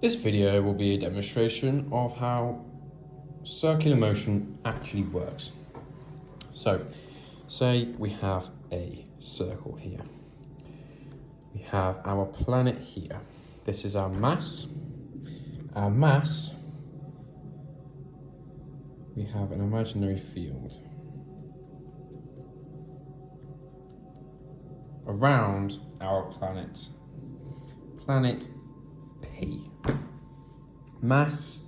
This video will be a demonstration of how circular motion actually works. So, say we have a circle here. We have our planet here. This is our mass. Our mass, we have an imaginary field around our planet. Planet P. Mass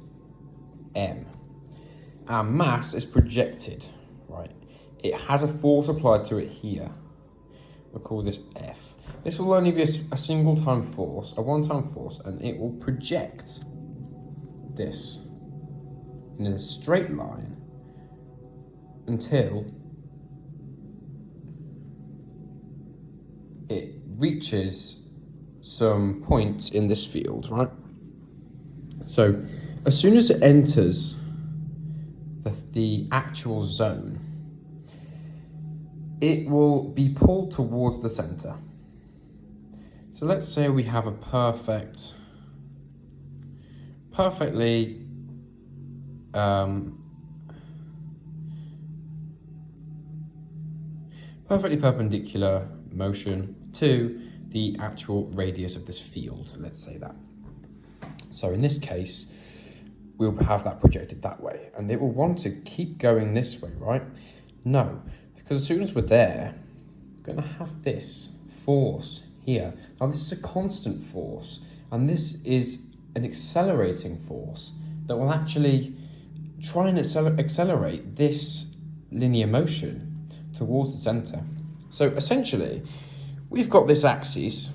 M. Our mass is projected, right? It has a force applied to it here. We'll call this F. This will only be a single time force, a one-time force, and it will project this in a straight line until it reaches some point in this field, right? So as soon as it enters the actual zone, it will be pulled towards the center. So let's say we have a perfectly perpendicular motion to the actual radius of this field, let's say that. So in this case, we'll have that projected that way, and it will want to keep going this way, right? No, because as soon as we're there, we're going to have this force here. Now this is a constant force, and this is an accelerating force that will actually try and accelerate this linear motion towards the center. So essentially, we've got this axis.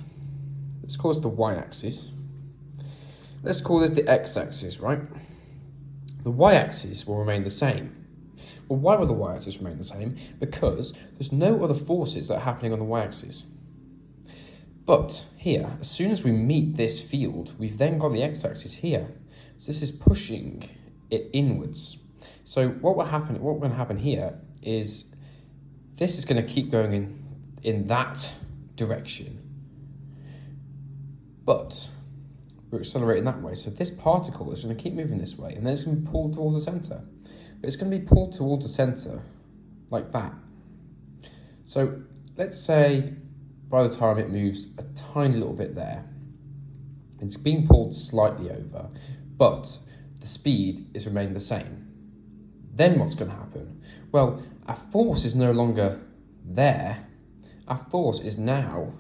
Let's call this the y-axis. Let's call this the x-axis, right? The y-axis will remain the same. Well, why will the y-axis remain the same? Because there's no other forces that are happening on the y-axis. But here, as soon as we meet this field, we've then got the x-axis here. So this is pushing it inwards. So what going to happen here is this is going to keep going in that direction. But we're accelerating that way. So this particle is going to keep moving this way, and then it's going to be pulled towards the center. But it's going to be pulled towards the center like that. So let's say by the time it moves a tiny little bit there, it's being pulled slightly over, but the speed is remaining the same. Then what's going to happen? Well, our force is no longer there. Our force is now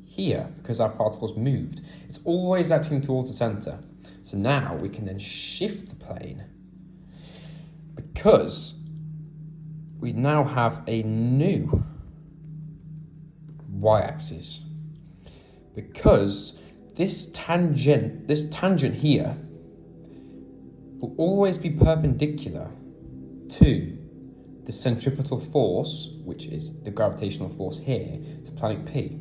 here because our particle's moved. It's always acting towards the center. So now we can then shift the plane because we now have a new y-axis, because this tangent here will always be perpendicular to the centripetal force, which is the gravitational force here, to planet P.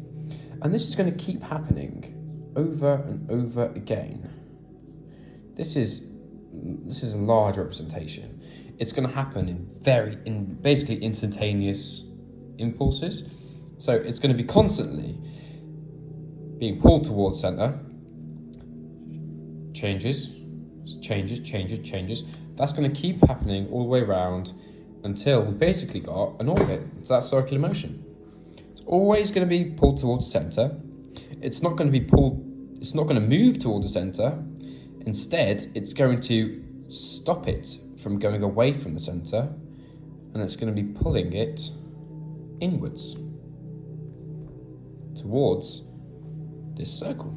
And this is going to keep happening over and over again. This is a large representation. It's going to happen in basically instantaneous impulses. So it's going to be constantly being pulled towards center, changes. That's going to keep happening all the way around until we basically got an orbit. It's that circular motion. It's always going to be pulled towards the center. It's not going to move towards the center. Instead, it's going to stop it from going away from the center, and it's going to be pulling it inwards towards this circle.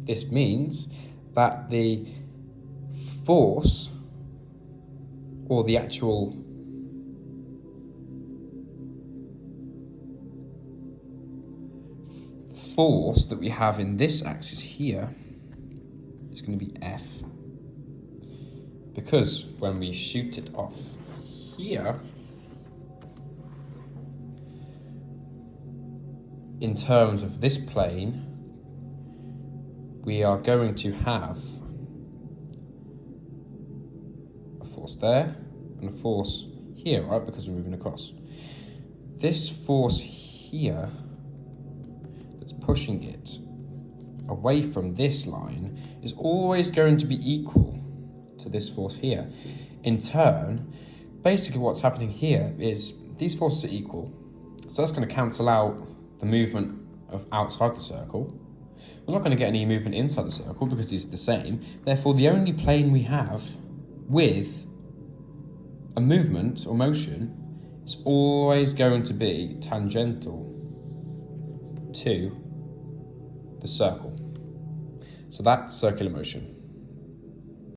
This means that the force, or the actual force that we have in this axis here is going to be F, because when we shoot it off here, in terms of this plane, we are going to have a force there and a force here, right? Because we're moving across. This force here that's pushing it away from this line is always going to be equal to this force here. In turn, basically what's happening here is these forces are equal. So that's going to cancel out the movement of outside the circle. We're not going to get any movement inside the circle because these are the same. Therefore, the only plane we have with a movement or motion is always going to be tangential to the circle. So that's circular motion.